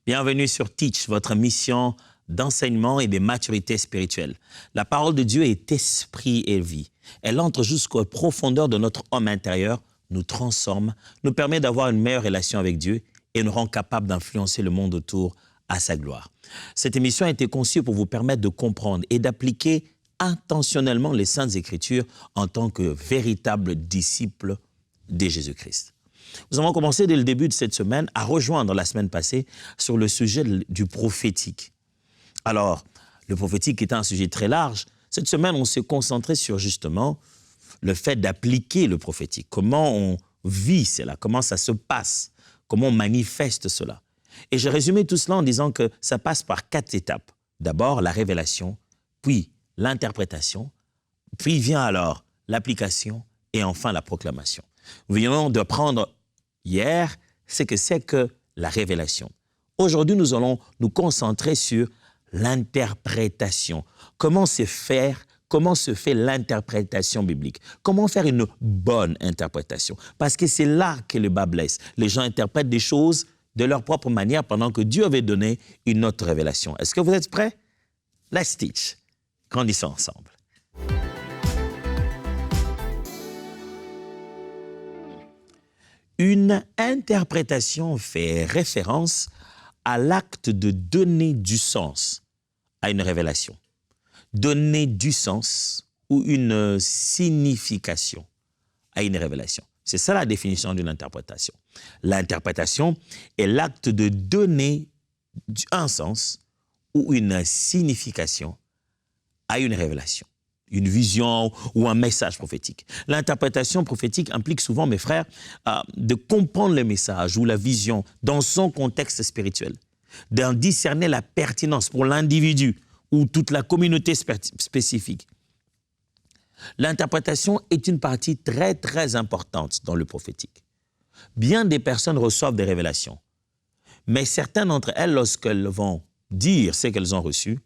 Bienvenue sur Teach, votre mission d'enseignement et de maturité spirituelle. La parole de Dieu est esprit et vie. Elle entre jusqu'aux profondeurs de notre homme intérieur, nous transforme, nous permet d'avoir une meilleure relation avec Dieu et nous rend capable d'influencer le monde autour à sa gloire. Cette émission a été conçue pour vous permettre de comprendre et d'appliquer intentionnellement les Saintes Écritures en tant que véritables disciples de Jésus-Christ. Nous avons commencé dès le début de cette semaine à rejoindre la semaine passée sur le sujet du prophétique. Alors, le prophétique est un sujet très large. Cette semaine, on s'est concentré sur justement le fait d'appliquer le prophétique. Comment on vit cela, comment ça se passe, comment on manifeste cela. Et j'ai résumé tout cela en disant que ça passe par 4 étapes. D'abord, la révélation, puis l'interprétation, puis vient alors l'application et enfin la proclamation. Nous venons de prendre hier ce que c'est que la révélation. Aujourd'hui, nous allons nous concentrer sur l'interprétation. Comment se fait l'interprétation biblique? Comment faire une bonne interprétation? Parce que c'est là que le bas blesse. Les gens interprètent des choses de leur propre manière pendant que Dieu avait donné une autre révélation. Est-ce que vous êtes prêts? Let's teach. Grandissons ensemble. Une interprétation fait référence à l'acte de donner du sens à une révélation. Donner du sens ou une signification à une révélation. C'est ça la définition d'une interprétation. L'interprétation est l'acte de donner un sens ou une signification à une révélation, une vision ou un message prophétique. L'interprétation prophétique implique souvent, mes frères, de comprendre le message ou la vision dans son contexte spirituel, d'en discerner la pertinence pour l'individu ou toute la communauté spécifique. L'interprétation est une partie très, très importante dans le prophétique. Bien des personnes reçoivent des révélations, mais certaines d'entre elles, lorsqu'elles vont dire ce qu'elles ont reçu,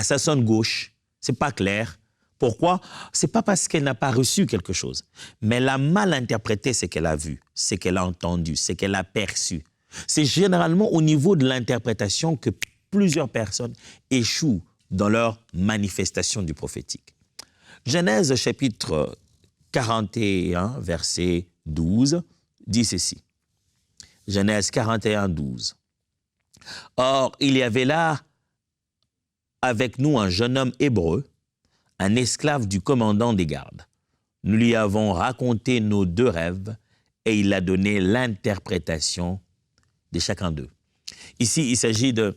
ça sonne gauche, c'est pas clair. Pourquoi? C'est pas parce qu'elle n'a pas reçu quelque chose, mais elle a mal interprété ce qu'elle a vu, ce qu'elle a entendu, ce qu'elle a perçu. C'est généralement au niveau de l'interprétation que plusieurs personnes échouent dans leur manifestation du prophétique. Genèse chapitre 41, verset 12, dit ceci. Genèse 41, 12. Or, il y avait là avec nous un jeune homme hébreu, un esclave du commandant des gardes. Nous lui avons raconté nos 2 rêves et il a donné l'interprétation de chacun d'eux. Ici, il s'agit de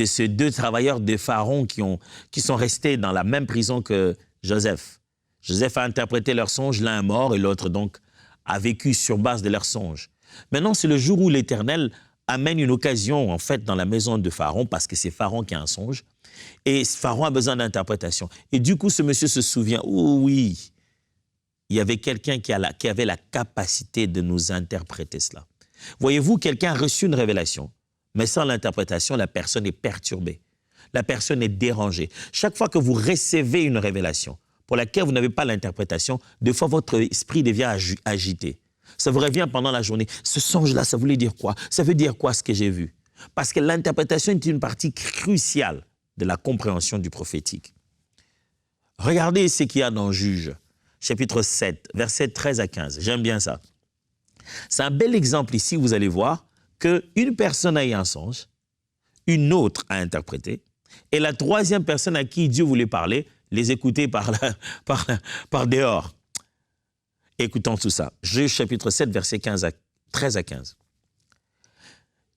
ces 2 travailleurs de Pharaon qui sont restés dans la même prison que Joseph. Joseph a interprété leurs songes, l'un est mort et l'autre donc a vécu sur base de leurs songes. Maintenant, c'est le jour où l'Éternel amène une occasion, en fait, dans la maison de Pharaon, parce que c'est Pharaon qui a un songe, et Pharaon a besoin d'interprétation. Et du coup, ce monsieur se souvient, oh oui, il y avait quelqu'un qui avait la capacité de nous interpréter cela. Voyez-vous, quelqu'un a reçu une révélation, mais sans l'interprétation, la personne est perturbée. La personne est dérangée. Chaque fois que vous recevez une révélation pour laquelle vous n'avez pas l'interprétation, des fois votre esprit devient agité. Ça vous revient pendant la journée. Ce songe-là, ça voulait dire quoi? Ça veut dire quoi ce que j'ai vu? Parce que l'interprétation est une partie cruciale de la compréhension du prophétique. Regardez ce qu'il y a dans Juge, chapitre 7, versets 13 à 15. J'aime bien ça. C'est un bel exemple ici, vous allez voir, qu'une personne a eu un songe, une autre a interprété, et la 3e personne à qui Dieu voulait parler, les écouter par dehors. Écoutons tout ça. Juge chapitre 7, versets 13 à 15.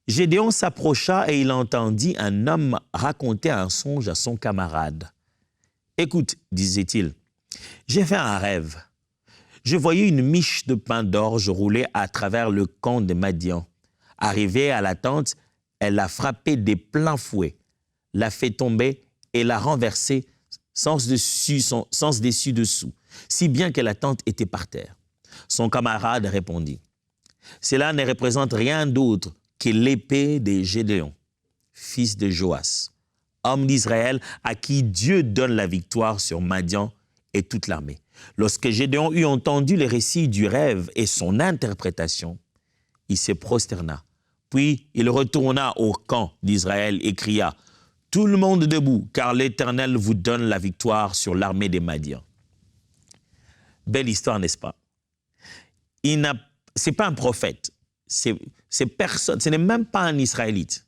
Gédéon s'approcha et il entendit un homme raconter un songe à son camarade. « Écoute, disait-il, j'ai fait un rêve. Je voyais une miche de pain d'orge rouler à travers le camp de Madian. Arrivée à la tente, elle l'a frappé des pleins fouets, l'a fait tomber et l'a renversé sens dessus dessous, si bien que la tente était par terre. Son camarade répondit, « Cela ne représente rien d'autre que l'épée de Gédéon, fils de Joas, homme d'Israël à qui Dieu donne la victoire sur Madian et toute l'armée. Lorsque Gédéon eut entendu le récit du rêve et son interprétation, il se prosterna Puis il retourna au camp d'Israël et cria, « Tout le monde debout, car l'Éternel vous donne la victoire sur l'armée des Madians. » Belle histoire, n'est-ce pas? Ce n'est pas un prophète, c'est personne, ce n'est même pas un Israélite.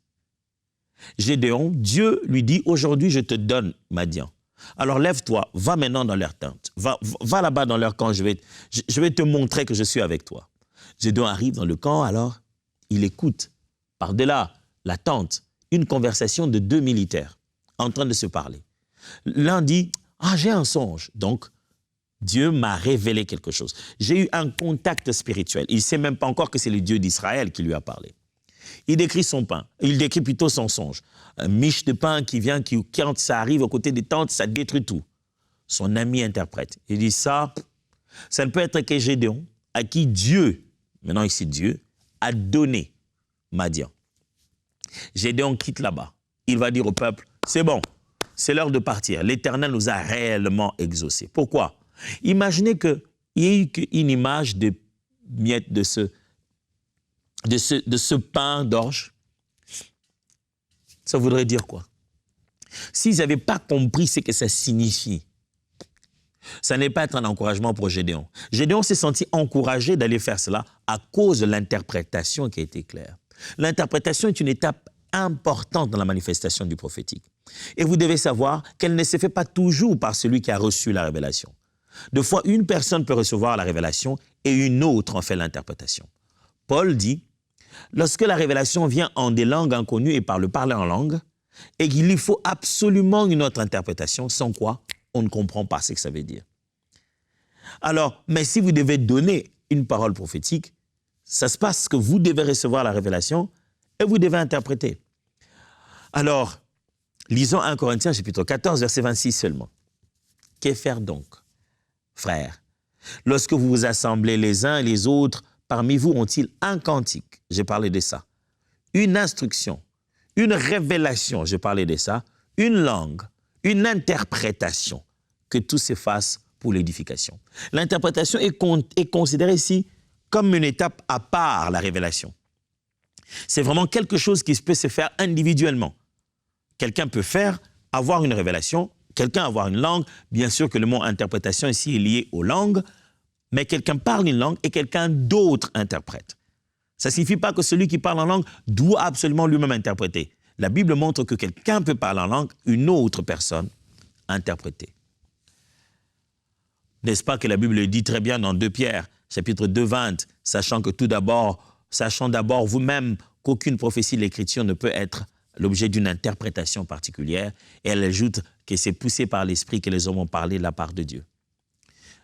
Gédéon, Dieu lui dit, « Aujourd'hui, je te donne Madian. Alors lève-toi, va maintenant dans leur tente, va là-bas dans leur camp, je vais te montrer que je suis avec toi. » Gédéon arrive dans le camp, alors il écoute par-delà la tente une conversation de 2 militaires en train de se parler. L'un dit, « Ah, j'ai un songe. » Donc, Dieu m'a révélé quelque chose. J'ai eu un contact spirituel. Il ne sait même pas encore que c'est le Dieu d'Israël qui lui a parlé. Il décrit son pain. Il décrit plutôt son songe. Un miche de pain qui vient, quand ça arrive aux côtés des tentes, ça détruit tout. Son ami interprète. Il dit ça ne peut être que Gédéon, à qui Dieu, maintenant ici Dieu, a donné Madian. Gédéon quitte là-bas. Il va dire au peuple, c'est bon, c'est l'heure de partir. L'Éternel nous a réellement exaucés. Pourquoi? Imaginez qu'il y ait eu une image de miettes de ce pain d'orge. Ça voudrait dire quoi? S'ils n'avaient pas compris ce que ça signifie, ça n'est pas être un encouragement pour Gédéon. Gédéon s'est senti encouragé d'aller faire cela à cause de l'interprétation qui a été claire. L'interprétation est une étape importante dans la manifestation du prophétique. Et vous devez savoir qu'elle ne se fait pas toujours par celui qui a reçu la révélation. Deux fois, une personne peut recevoir la révélation et une autre en fait l'interprétation. Paul dit, lorsque la révélation vient en des langues inconnues et par le parler en langue, et qu'il lui faut absolument une autre interprétation, sans quoi on ne comprend pas ce que ça veut dire. Alors, mais si vous devez donner une parole prophétique, ça se passe que vous devez recevoir la révélation et vous devez interpréter. Alors, lisons 1 Corinthiens chapitre 14, verset 26 seulement. Que faire donc, frères? Lorsque vous vous assemblez les uns et les autres, parmi vous ont-ils un cantique? J'ai parlé de ça. Une instruction, une révélation, j'ai parlé de ça. Une langue, une interprétation. Que tout se fasse pour l'édification. L'interprétation est considérée ici comme une étape à part la révélation. C'est vraiment quelque chose qui peut se faire individuellement. Quelqu'un peut avoir une révélation, quelqu'un avoir une langue. Bien sûr que le mot interprétation ici est lié aux langues, mais quelqu'un parle une langue et quelqu'un d'autre interprète. Ça ne signifie pas que celui qui parle en langue doit absolument lui-même interpréter. La Bible montre que quelqu'un peut parler en langue, une autre personne interpréter. N'est-ce pas que la Bible dit très bien dans 2 Pierre, chapitre 2, 20, sachant d'abord vous-même qu'aucune prophétie de l'Écriture ne peut être l'objet d'une interprétation particulière, et elle ajoute que c'est poussé par l'Esprit que les hommes ont parlé de la part de Dieu.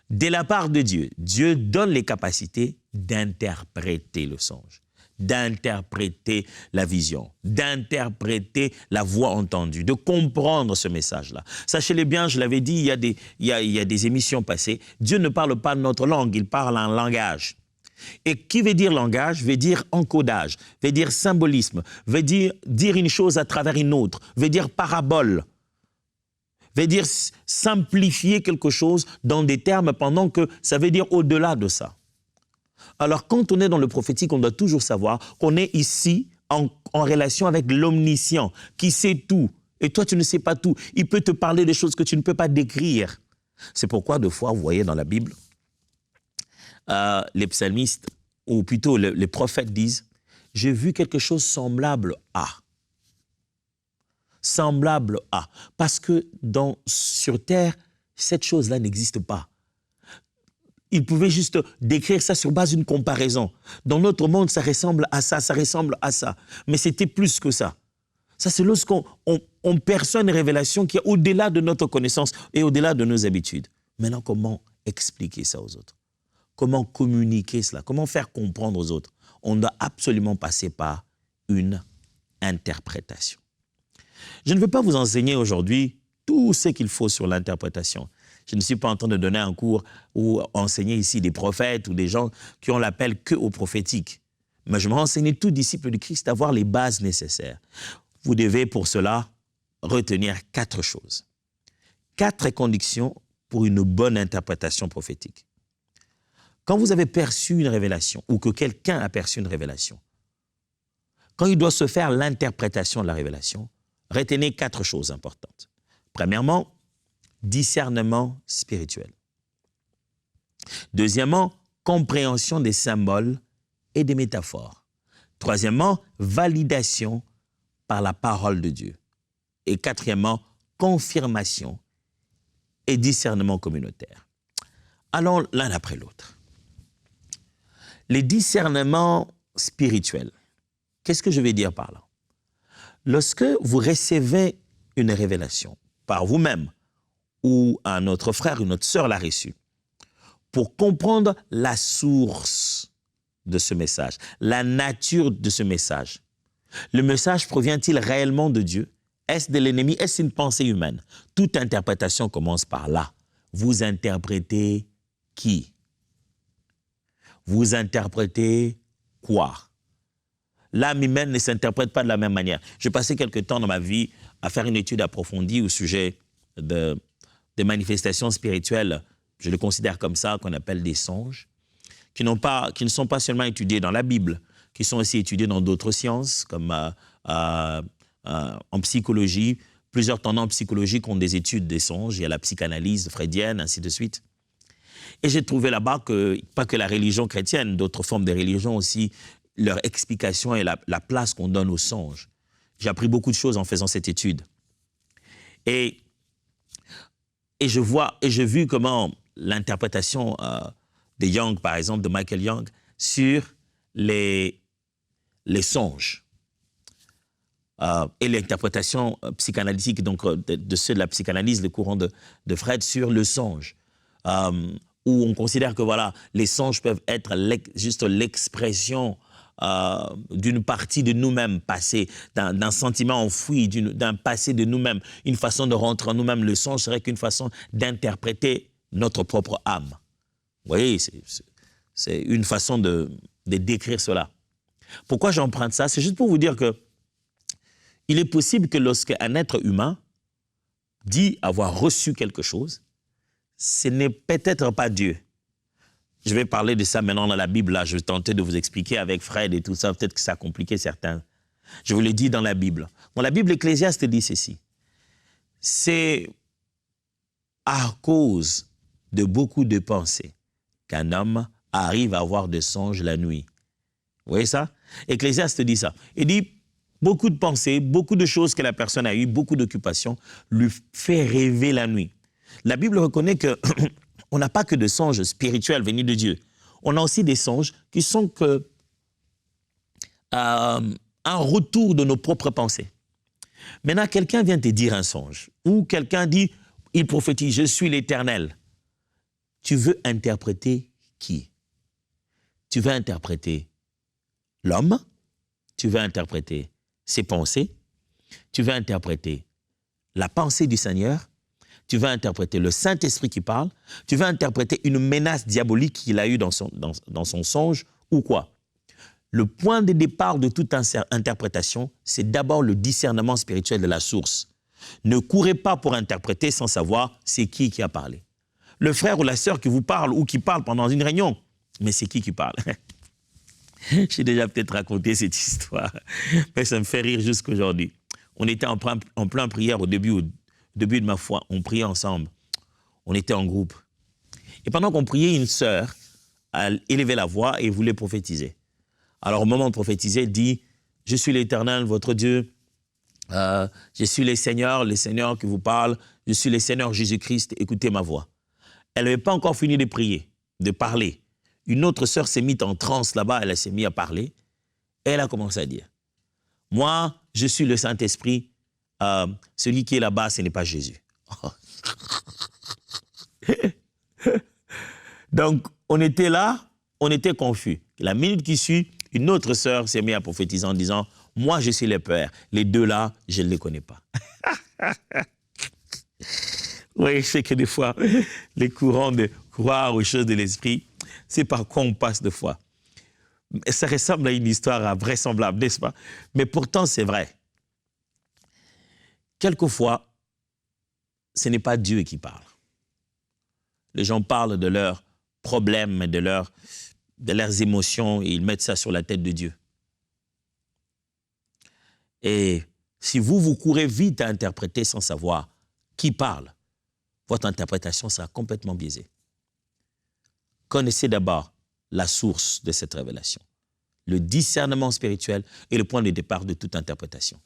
De la part de Dieu, Dieu donne les capacités d'interpréter le songe, d'interpréter la vision, d'interpréter la voix entendue, de comprendre ce message-là. Sachez-le bien, je l'avais dit, il y a des émissions passées, Dieu ne parle pas notre langue, il parle un langage. Et qui veut dire langage, veut dire encodage, veut dire symbolisme, veut dire une chose à travers une autre, veut dire parabole, veut dire simplifier quelque chose dans des termes pendant que ça veut dire au-delà de ça. Alors, quand on est dans le prophétique, on doit toujours savoir qu'on est ici en relation avec l'omniscient, qui sait tout. Et toi, tu ne sais pas tout. Il peut te parler des choses que tu ne peux pas décrire. C'est pourquoi, des fois, vous voyez dans la Bible, les psalmistes, ou plutôt les prophètes disent, « J'ai vu quelque chose semblable à. » Semblable à. Parce que sur terre, cette chose-là n'existe pas. Ils pouvaient juste décrire ça sur base d'une comparaison. Dans notre monde, ça ressemble à ça, ça ressemble à ça. Mais c'était plus que ça. Ça, c'est lorsqu'on perçoit une révélation qui est au-delà de notre connaissance et au-delà de nos habitudes. Maintenant, comment expliquer ça aux autres? Comment communiquer cela? Comment faire comprendre aux autres? On doit absolument passer par une interprétation. Je ne vais pas vous enseigner aujourd'hui tout ce qu'il faut sur l'interprétation. Je ne suis pas en train de donner un cours ou enseigner ici des prophètes ou des gens qui ont l'appel que au prophétique. Mais je me renseigne tout disciple du Christ à avoir les bases nécessaires. Vous devez pour cela retenir 4 choses. 4 conditions pour une bonne interprétation prophétique. Quand vous avez perçu une révélation ou que quelqu'un a perçu une révélation, quand il doit se faire l'interprétation de la révélation, retenez 4 choses importantes. Premièrement, discernement spirituel. Deuxièmement, compréhension des symboles et des métaphores. Troisièmement, validation par la parole de Dieu. Et quatrièmement, confirmation et discernement communautaire. Allons l'un après l'autre. Les discernements spirituels. Qu'est-ce que je vais dire par là? Lorsque vous recevez une révélation par vous-même ou un autre frère, une autre sœur l'a reçue, pour comprendre la source de ce message, la nature de ce message, le message provient-il réellement de Dieu? Est-ce de l'ennemi? Est-ce une pensée humaine? Toute interprétation commence par là. Vous interprétez qui? Vous interprétez quoi? L'âme humaine ne s'interprète pas de la même manière. J'ai passé quelque temps dans ma vie à faire une étude approfondie au sujet des manifestations spirituelles, je le considère comme ça, qu'on appelle des songes, qui ne sont pas seulement étudiés dans la Bible, qui sont aussi étudiés dans d'autres sciences, comme en psychologie. Plusieurs tendances psychologiques ont des études des songes. Il y a la psychanalyse freudienne, ainsi de suite. Et j'ai trouvé là-bas que, pas que la religion chrétienne, d'autres formes de religion aussi, leur explication et la place qu'on donne aux songes. J'ai appris beaucoup de choses en faisant cette étude. Et j'ai vu comment l'interprétation de Jung, par exemple, de Michael Jung, sur les songes et l'interprétation psychanalytique, donc de ceux de la psychanalyse, le courant de Freud, sur le songe, où on considère que voilà, les songes peuvent être juste l'expression d'une partie de nous-mêmes passée, d'un sentiment enfoui, d'un passé de nous-mêmes, une façon de rentrer en nous-mêmes. Le songe serait qu'une façon d'interpréter notre propre âme. Vous voyez, c'est une façon de décrire cela. Pourquoi j'emprunte ça? C'est juste pour vous dire que il est possible que lorsqu'un être humain dit avoir reçu quelque chose, ce n'est peut-être pas Dieu. Je vais parler de ça maintenant dans la Bible. Là, je vais tenter de vous expliquer avec Fred et tout ça. Peut-être que ça a compliqué certains. Je vous l'ai dit dans la Bible. Dans la Bible, Ecclésiaste dit ceci. C'est à cause de beaucoup de pensées qu'un homme arrive à avoir des songes la nuit. Vous voyez ça? Ecclésiaste dit ça. Il dit, beaucoup de pensées, beaucoup de choses que la personne a eues, beaucoup d'occupations, lui fait rêver la nuit. La Bible reconnaît que on n'a pas que de songes spirituels venus de Dieu. On a aussi des songes qui sont que un retour de nos propres pensées. Maintenant, quelqu'un vient te dire un songe, ou quelqu'un dit, il prophétise, je suis l'Éternel. Tu veux interpréter qui? Tu veux interpréter l'homme? Tu veux interpréter ses pensées? Tu veux interpréter la pensée du Seigneur? Tu vas interpréter le Saint-Esprit qui parle, tu vas interpréter une menace diabolique qu'il a eue dans son songe, ou quoi? Le point de départ de toute interprétation, c'est d'abord le discernement spirituel de la source. Ne courez pas pour interpréter sans savoir c'est qui a parlé. Le frère ou la sœur qui vous parle ou qui parle pendant une réunion, mais c'est qui parle? J'ai déjà peut-être raconté cette histoire, mais ça me fait rire jusqu'aujourd'hui. On était en plein prière au début de ma foi, on priait ensemble. On était en groupe. Et pendant qu'on priait, une sœur a élevé la voix et voulait prophétiser. Alors, au moment de prophétiser, elle dit, « Je suis l'Éternel, votre Dieu. Je suis le Seigneur qui vous parle. Je suis le Seigneur Jésus-Christ. Écoutez ma voix. » Elle n'avait pas encore fini de prier, de parler. Une autre sœur s'est mise en transe là-bas, elle s'est mise à parler. Et elle a commencé à dire, « Moi, je suis le Saint-Esprit. Celui qui est là-bas, ce n'est pas Jésus. » Donc, on était là, on était confus. La minute qui suit, une autre sœur s'est mise à prophétiser en disant, « Moi, je suis le Père. Les deux là, je ne les connais pas. » Oui, je sais que des fois, les courants de croire aux choses de l'esprit, c'est par quoi on passe de foi. Ça ressemble à une histoire invraisemblable, n'est-ce pas? Mais pourtant, c'est vrai. Quelquefois, ce n'est pas Dieu qui parle. Les gens parlent de leurs problèmes, de leurs émotions, et ils mettent ça sur la tête de Dieu. Et si vous courez vite à interpréter sans savoir qui parle, votre interprétation sera complètement biaisée. Connaissez d'abord la source de cette révélation. Le discernement spirituel est le point de départ de toute interprétation.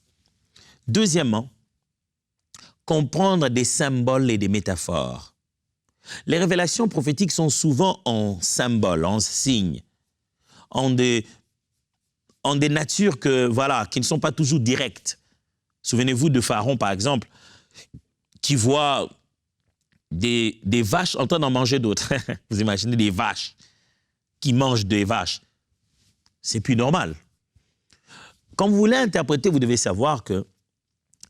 Deuxièmement, comprendre des symboles et des métaphores. Les révélations prophétiques sont souvent en symboles, en signes, en des natures qui ne sont pas toujours directes. Souvenez-vous de Pharaon, par exemple, qui voit des vaches en train d'en manger d'autres. Vous imaginez des vaches qui mangent des vaches. C'est plus normal. Quand vous voulez interpréter, vous devez savoir qu'il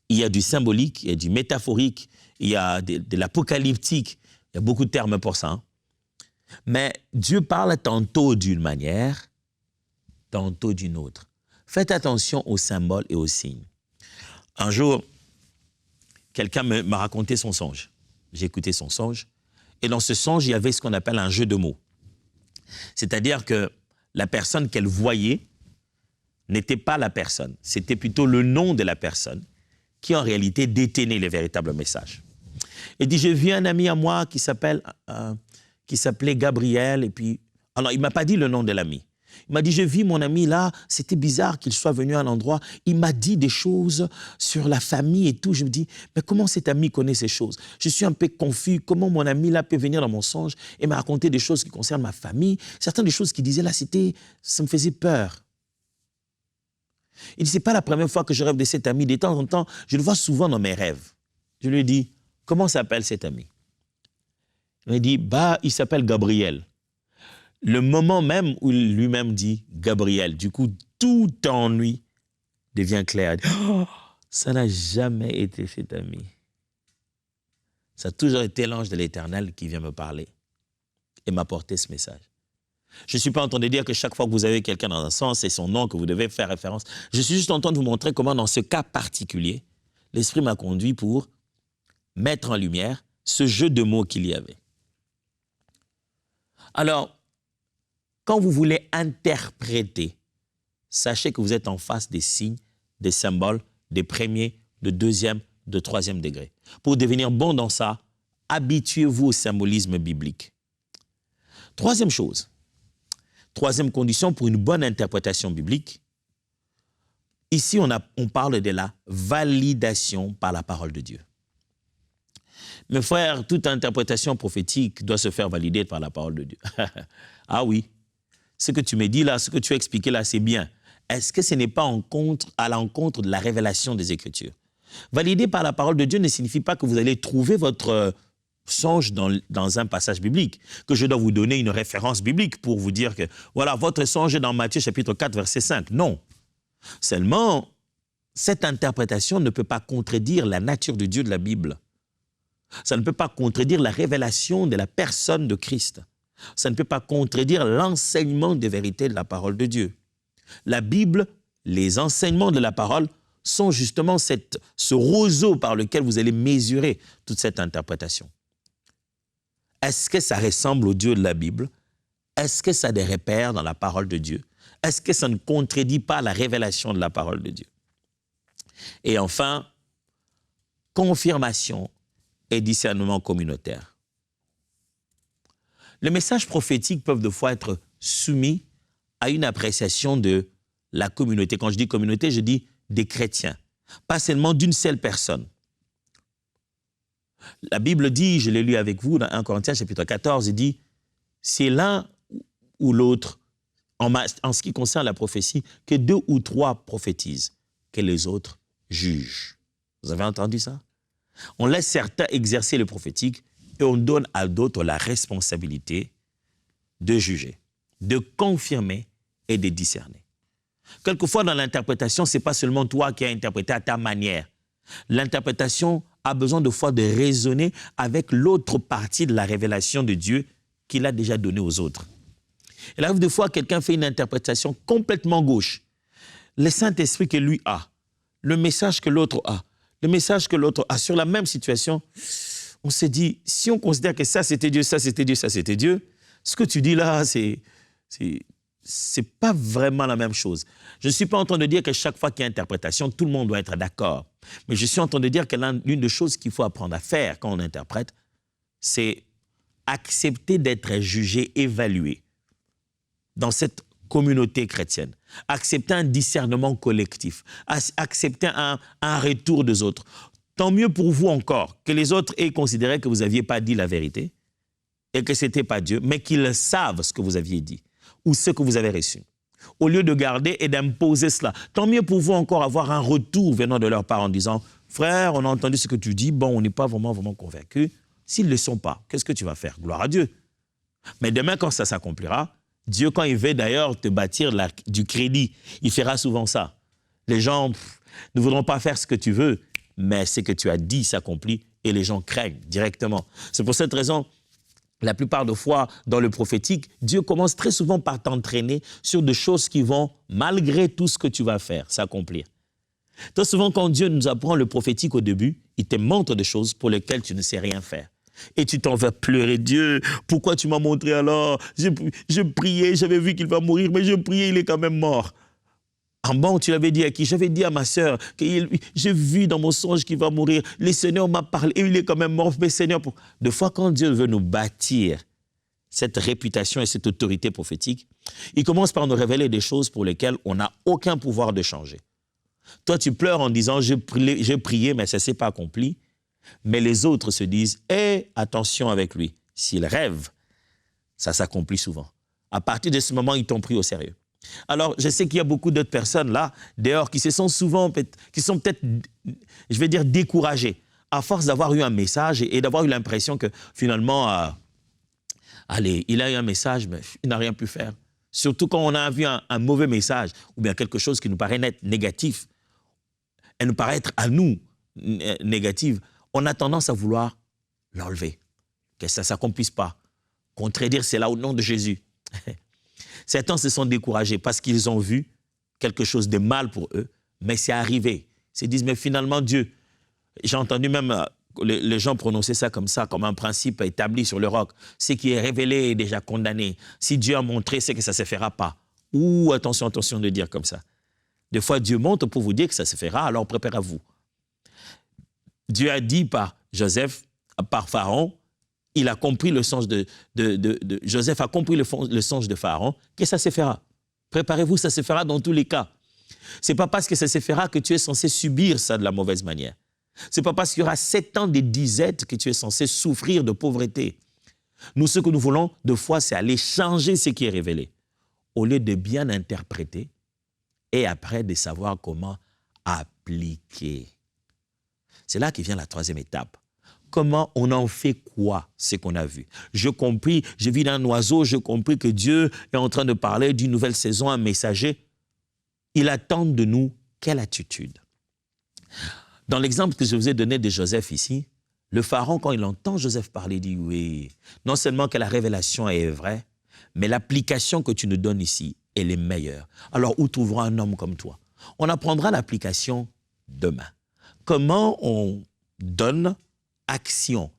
y a du symbolique, il y a du métaphorique, il y a de l'apocalyptique, il y a beaucoup de termes pour ça. Hein. Mais Dieu parle tantôt d'une manière, tantôt d'une autre. Faites attention aux symboles et aux signes. Un jour, quelqu'un m'a raconté son songe. J'ai écouté son songe. Et dans ce songe, il y avait ce qu'on appelle un jeu de mots. C'est-à-dire que la personne qu'elle voyait n'était pas la personne. C'était plutôt le nom de la personne qui, en réalité, détenait les véritables messages. Il dit, j'ai vu un ami à moi qui s'appelait Gabriel. Et puis, alors, il ne m'a pas dit le nom de l'ami. Il m'a dit, j'ai vu mon ami là, c'était bizarre qu'il soit venu à un endroit. Il m'a dit des choses sur la famille et tout. Je me dis, mais comment cet ami connaît ces choses? Je suis un peu confus. Comment mon ami là peut venir dans mon songe et me raconter des choses qui concernent ma famille? Certaines des choses qu'il disait là, ça me faisait peur. Il dit, c'est pas la première fois que je rêve de cet ami. De temps en temps, je le vois souvent dans mes rêves. Je lui ai dit, comment s'appelle cet ami? Il m'a dit, il s'appelle Gabriel. Le moment même où il lui-même dit Gabriel, du coup, tout en lui devient clair. Oh, ça n'a jamais été cet ami. Ça a toujours été l'ange de l'Éternel qui vient me parler et m'apporter ce message. Je ne suis pas en train de dire que chaque fois que vous avez quelqu'un dans un sens, c'est son nom que vous devez faire référence. Je suis juste en train de vous montrer comment, dans ce cas particulier, l'Esprit m'a conduit pour mettre en lumière ce jeu de mots qu'il y avait. Alors, quand vous voulez interpréter, sachez que vous êtes en face des signes, des symboles, des premiers, de deuxième, de troisième degré. Pour devenir bon dans ça, habituez-vous au symbolisme biblique. Troisième chose, troisième condition pour une bonne interprétation biblique, ici on parle de la validation par la parole de Dieu. Mes frères, toute interprétation prophétique doit se faire valider par la parole de Dieu. Ah oui. Ce que tu me dis là, ce que tu as expliqué là, c'est bien. Est-ce que ce n'est pas à l'encontre de la révélation des Écritures? Valider par la parole de Dieu ne signifie pas que vous allez trouver votre songe dans un passage biblique, que je dois vous donner une référence biblique pour vous dire que, voilà, votre songe est dans Matthieu chapitre 4, verset 5. Non. Seulement, cette interprétation ne peut pas contredire la nature de Dieu de la Bible. Ça ne peut pas contredire la révélation de la personne de Christ. Ça ne peut pas contredire l'enseignement des vérités de la parole de Dieu. La Bible, les enseignements de la parole sont justement ce roseau par lequel vous allez mesurer toute cette interprétation. Est-ce que ça ressemble au Dieu de la Bible? Est-ce que ça a des repères dans la parole de Dieu? Est-ce que ça ne contredit pas la révélation de la parole de Dieu? Et enfin, confirmation et discernement communautaire. Les messages prophétiques peuvent de fois être soumis à une appréciation de la communauté. Quand je dis communauté, je dis des chrétiens, pas seulement d'une seule personne. La Bible dit, je l'ai lu avec vous dans 1 Corinthiens chapitre 14, il dit, c'est l'un ou l'autre, en ce qui concerne la prophétie, que 2 ou 3 prophétisent, que les autres jugent. Vous avez entendu ça? On laisse certains exercer le prophétique et on donne à d'autres la responsabilité de juger, de confirmer et de discerner. Quelquefois, dans l'interprétation, ce n'est pas seulement toi qui as interprété à ta manière. L'interprétation a besoin de fois de raisonner avec l'autre partie de la révélation de Dieu qu'il a déjà donnée aux autres. Il arrive des fois quelqu'un fait une interprétation complètement gauche. Le Saint-Esprit que lui a, le message que l'autre a, le message que l'autre a sur la même situation, on s'est dit, si on considère que ça c'était Dieu, ça c'était Dieu, ça c'était Dieu, ce que tu dis là, c'est pas vraiment la même chose. Je ne suis pas en train de dire que chaque fois qu'il y a interprétation, tout le monde doit être d'accord. Mais je suis en train de dire que l'une des choses qu'il faut apprendre à faire quand on interprète, c'est accepter d'être jugé, évalué dans cette communauté chrétienne. Accepter un discernement collectif. Accepter un retour des autres. Tant mieux pour vous encore que les autres aient considéré que vous n'aviez pas dit la vérité et que ce n'était pas Dieu, mais qu'ils savent ce que vous aviez dit ou ce que vous avez reçu. Au lieu de garder et d'imposer cela, tant mieux pour vous encore avoir un retour venant de leurs parents en disant « Frère, on a entendu ce que tu dis, bon, on n'est pas vraiment convaincus. » S'ils ne le sont pas, qu'est-ce que tu vas faire? Gloire à Dieu. Mais demain, quand ça s'accomplira, Dieu, quand il veut d'ailleurs te bâtir du crédit, il fera souvent ça. Les gens ne voudront pas faire ce que tu veux, mais ce que tu as dit s'accomplit et les gens craignent directement. C'est pour cette raison, la plupart des fois, dans le prophétique, Dieu commence très souvent par t'entraîner sur des choses qui vont, malgré tout ce que tu vas faire, s'accomplir. Très souvent, quand Dieu nous apprend le prophétique au début, il te montre des choses pour lesquelles tu ne sais rien faire. Et tu t'en vas pleurer. Dieu, pourquoi tu m'as montré alors? Je priais, j'avais vu qu'il va mourir, mais je priais, il est quand même mort. Ah bon, tu l'avais dit à qui? J'avais dit à ma sœur que j'ai vu dans mon songe qu'il va mourir. Le Seigneur m'a parlé et il est quand même mort. Mais Seigneur, des fois, quand Dieu veut nous bâtir cette réputation et cette autorité prophétique, il commence par nous révéler des choses pour lesquelles on n'a aucun pouvoir de changer. Toi, tu pleures en disant, j'ai prié, mais ça ne s'est pas accompli. Mais les autres se disent, attention avec lui. S'il rêve, ça s'accomplit souvent. À partir de ce moment, ils t'ont pris au sérieux. Alors, je sais qu'il y a beaucoup d'autres personnes là, dehors, qui sont peut-être, je vais dire, découragées, à force d'avoir eu un message et d'avoir eu l'impression que finalement, allez, il a eu un message, mais il n'a rien pu faire. Surtout quand on a vu un mauvais message ou bien quelque chose qui nous paraît être négatif, et nous paraît être à nous négative, on a tendance à vouloir l'enlever, que ça ne s'accomplisse pas, contredire cela au nom de Jésus. Certains se sont découragés parce qu'ils ont vu quelque chose de mal pour eux, mais c'est arrivé. Ils se disent, mais finalement Dieu, j'ai entendu même les gens prononcer ça comme un principe établi sur le roc. Ce qui est révélé est déjà condamné. Si Dieu a montré, c'est que ça ne se fera pas. Ouh, attention de dire comme ça. Des fois, Dieu montre pour vous dire que ça se fera, alors préparez-vous. Dieu a dit par Joseph, par Pharaon, il a compris le songe Joseph a compris le songe de Pharaon, que ça se fera. Préparez-vous, ça se fera dans tous les cas. Ce n'est pas parce que ça se fera que tu es censé subir ça de la mauvaise manière. Ce n'est pas parce qu'il y aura 7 ans de disette que tu es censé souffrir de pauvreté. Nous, ce que nous voulons, de fois, c'est aller changer ce qui est révélé, au lieu de bien interpréter et après de savoir comment appliquer. C'est là que vient la 3e étape. Comment on en fait quoi, ce qu'on a vu? J'ai compris, j'ai vu d'un oiseau, j'ai compris que Dieu est en train de parler d'une nouvelle saison, un messager. Il attend de nous quelle attitude? Dans l'exemple que je vous ai donné de Joseph ici, le Pharaon, quand il entend Joseph parler, dit oui, non seulement que la révélation est vraie, mais l'application que tu nous donnes ici, elle est meilleure. Alors, où trouvera un homme comme toi? On apprendra l'application demain. Comment on donne action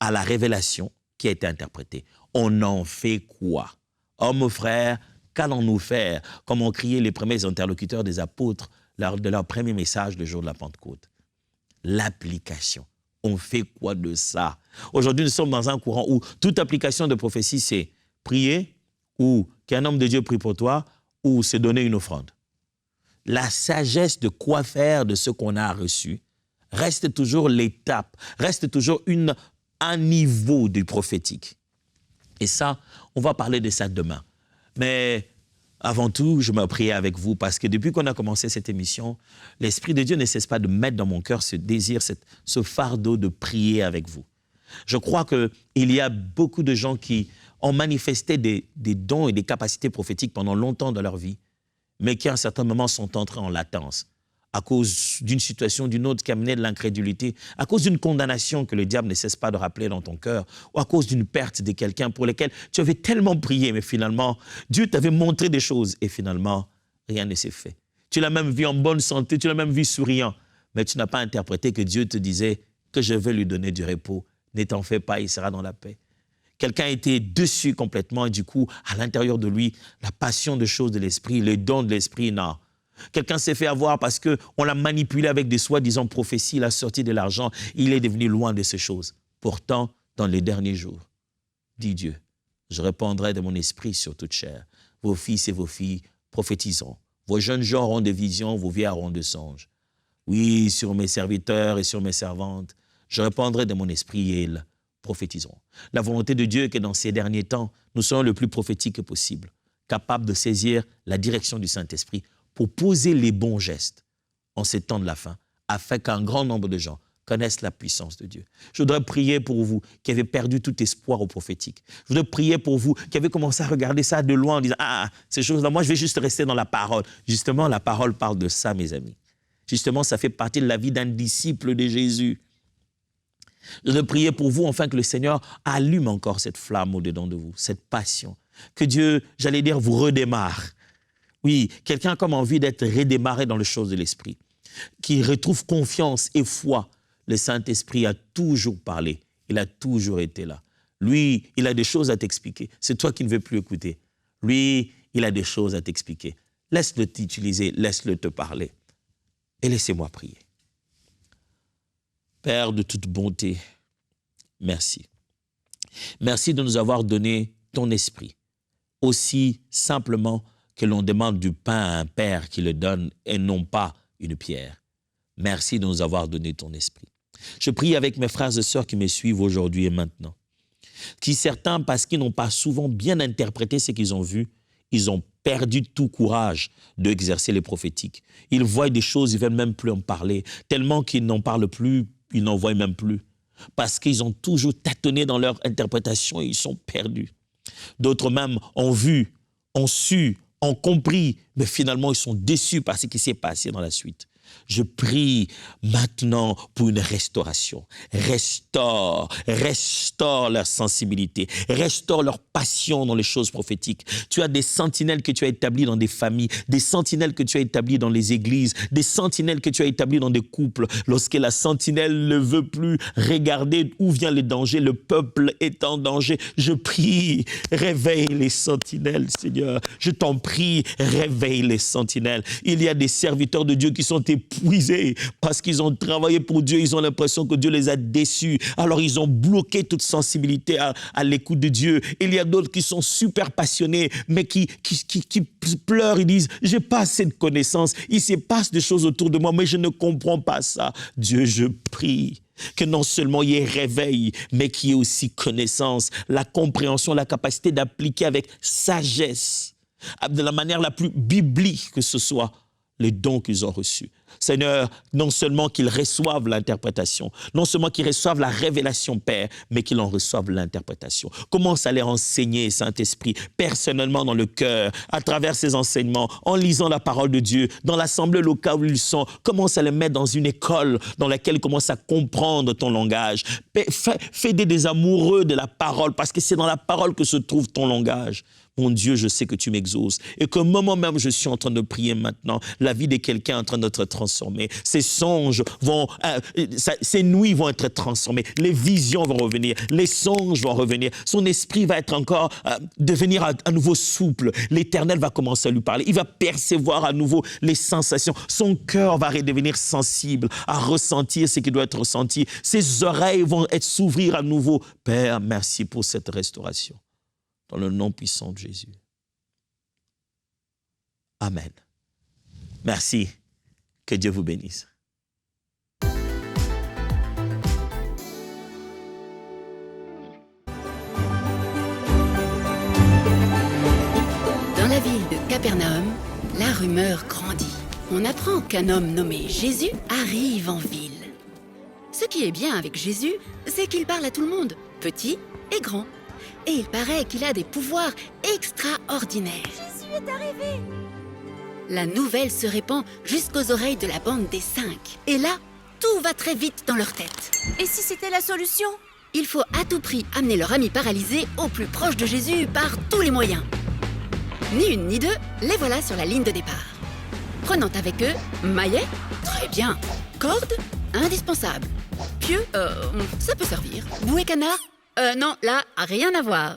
à la révélation qui a été interprétée? On en fait quoi? Hommes, frères, qu'allons-nous faire? Comme ont crié les premiers interlocuteurs des apôtres lors de leur premier message le jour de la Pentecôte. L'application. On fait quoi de ça? Aujourd'hui, nous sommes dans un courant où toute application de prophétie, c'est prier ou qu'un homme de Dieu prie pour toi ou se donner une offrande. La sagesse de quoi faire de ce qu'on a reçu reste toujours l'étape, reste toujours un niveau du prophétique. Et ça, on va parler de ça demain. Mais avant tout, je me prie avec vous parce que depuis qu'on a commencé cette émission, l'Esprit de Dieu ne cesse pas de mettre dans mon cœur ce désir, ce fardeau de prier avec vous. Je crois qu'il y a beaucoup de gens qui ont manifesté des dons et des capacités prophétiques pendant longtemps dans leur vie, mais qui à un certain moment sont entrés en latence à cause d'une situation, d'une autre qui amenait de l'incrédulité, à cause d'une condamnation que le diable ne cesse pas de rappeler dans ton cœur, ou à cause d'une perte de quelqu'un pour lequel tu avais tellement prié, mais finalement, Dieu t'avait montré des choses et finalement, rien ne s'est fait. Tu l'as même vu en bonne santé, tu l'as même vu souriant, mais tu n'as pas interprété que Dieu te disait que je vais lui donner du repos. Ne t'en fais pas, il sera dans la paix. Quelqu'un a été dessus complètement et du coup, à l'intérieur de lui, la passion de choses de l'esprit, les dons de l'esprit, non. Quelqu'un s'est fait avoir parce qu'on l'a manipulé avec des soi-disant prophéties, il a sorti de l'argent, il est devenu loin de ces choses. Pourtant, dans les derniers jours, dit Dieu, je répandrai de mon esprit sur toute chair. Vos fils et vos filles prophétiseront. Vos jeunes gens auront des visions, vos vieillards auront des songes. Oui, sur mes serviteurs et sur mes servantes, je répandrai de mon esprit et ils prophétiseront. La volonté de Dieu est que dans ces derniers temps, nous soyons le plus prophétiques possible, capables de saisir la direction du Saint-Esprit pour poser les bons gestes en ces temps de la fin, afin qu'un grand nombre de gens connaissent la puissance de Dieu. Je voudrais prier pour vous qui avez perdu tout espoir au prophétique. Je voudrais prier pour vous qui avez commencé à regarder ça de loin en disant « Ah, ces choses-là, moi je vais juste rester dans la parole. » Justement, la parole parle de ça, mes amis. Justement, ça fait partie de la vie d'un disciple de Jésus. Je veux prier pour vous, afin que le Seigneur allume encore cette flamme au-dedans de vous, cette passion. Que Dieu, j'allais dire, vous redémarre. Oui, quelqu'un a comme envie d'être redémarré dans les choses de l'Esprit, qui retrouve confiance et foi. Le Saint-Esprit a toujours parlé, il a toujours été là. Lui, il a des choses à t'expliquer. C'est toi qui ne veux plus écouter. Lui, il a des choses à t'expliquer. Laisse-le t'utiliser, laisse-le te parler. Et laissez-moi prier. Père de toute bonté, merci. Merci de nous avoir donné ton esprit, aussi simplement que l'on demande du pain à un père qui le donne et non pas une pierre. Merci de nous avoir donné ton esprit. Je prie avec mes frères et sœurs qui me suivent aujourd'hui et maintenant, qui certains, parce qu'ils n'ont pas souvent bien interprété ce qu'ils ont vu, ils ont perdu tout courage d'exercer les prophétiques. Ils voient des choses, ils ne veulent même plus en parler, tellement qu'ils n'en parlent plus, ils n'en voient même plus, parce qu'ils ont toujours tâtonné dans leur interprétation et ils sont perdus. D'autres même ont vu, ont su, ont compris, mais finalement ils sont déçus par ce qui s'est passé dans la suite. Je prie maintenant pour une restauration. Restaure leur sensibilité, restaure leur passion dans les choses prophétiques. Tu as des sentinelles que tu as établies dans des familles, des sentinelles que tu as établies dans les églises, des sentinelles que tu as établies dans des couples. Lorsque la sentinelle ne veut plus regarder où vient le danger, le peuple est en danger. Je prie, réveille les sentinelles, Seigneur. Je t'en prie, réveille les sentinelles. Il y a des serviteurs de Dieu qui sont épuisés parce qu'ils ont travaillé pour Dieu, ils ont l'impression que Dieu les a déçus. Alors ils ont bloqué toute sensibilité à l'écoute de Dieu. Il y a d'autres qui sont super passionnés, mais qui pleurent, ils disent, j'ai pas assez de connaissances, il se passe des choses autour de moi, mais je ne comprends pas ça. Dieu, je prie que non seulement il y ait réveil, mais qu'il y ait aussi connaissance, la compréhension, la capacité d'appliquer avec sagesse, de la manière la plus biblique que ce soit, les dons qu'ils ont reçus. Seigneur, non seulement qu'ils reçoivent l'interprétation, non seulement qu'ils reçoivent la révélation, Père, mais qu'ils en reçoivent l'interprétation. Commence à les enseigner, Saint-Esprit, personnellement dans le cœur, à travers ces enseignements, en lisant la parole de Dieu, dans l'assemblée locale où ils sont. Commence à les mettre dans une école dans laquelle ils commencent à comprendre ton langage. Fais des amoureux de la parole, parce que c'est dans la parole que se trouve ton langage. Mon Dieu, je sais que tu m'exauces et qu'au moment même je suis en train de prier maintenant, la vie de quelqu'un est en train d'être transformée. Ses songes vont, ses nuits vont être transformées, les visions vont revenir, les songes vont revenir, son esprit va être encore, devenir à nouveau souple. L'Éternel va commencer à lui parler, il va percevoir à nouveau les sensations, son cœur va redevenir sensible à ressentir ce qui doit être ressenti, ses oreilles vont s'ouvrir à nouveau. Père, merci pour cette restauration. Dans le nom puissant de Jésus. Amen. Merci. Que Dieu vous bénisse. Dans la ville de Capernaum, la rumeur grandit. On apprend qu'un homme nommé Jésus arrive en ville. Ce qui est bien avec Jésus, c'est qu'il parle à tout le monde, petit et grand. Et il paraît qu'il a des pouvoirs extraordinaires. Jésus est arrivé! La nouvelle se répand jusqu'aux oreilles de la bande des 5. Et là, tout va très vite dans leur tête. Et si c'était la solution? Il faut à tout prix amener leur ami paralysé au plus proche de Jésus par tous les moyens. Ni une ni deux, les voilà sur la ligne de départ. Prenant avec eux maillet, très bien. Corde, indispensable. Pieu, ça peut servir. Bouée canard, Non, là, rien à voir.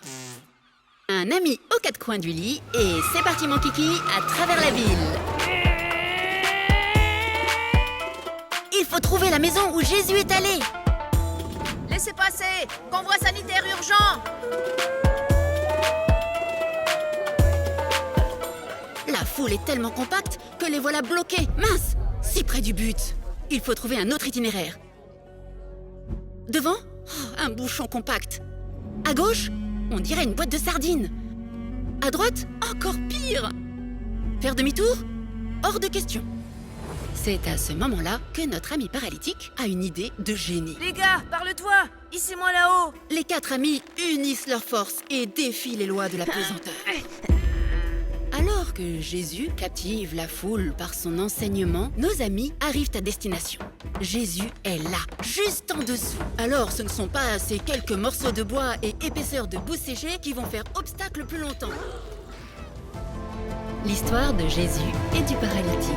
Un ami aux quatre coins du lit, et c'est parti mon kiki, à travers la ville. Il faut trouver la maison où Jésus est allé. Laissez passer! Convoi sanitaire urgent! La foule est tellement compacte que les voilà bloqués. Mince, si près du but. Il faut trouver un autre itinéraire. Devant, un bouchon compact. À gauche, on dirait une boîte de sardines. À droite, encore pire. Faire demi-tour? Hors de question. C'est à ce moment-là que notre ami paralytique a une idée de génie. Les gars, parle-toi! Hissez-moi là-haut! Les quatre amis unissent leurs forces et défient les lois de la pesanteur. Alors que Jésus captive la foule par son enseignement, nos amis arrivent à destination. Jésus est là, juste en dessous. Alors ce ne sont pas ces quelques morceaux de bois et épaisseurs de boue séchée qui vont faire obstacle plus longtemps. L'histoire de Jésus et du paralytique.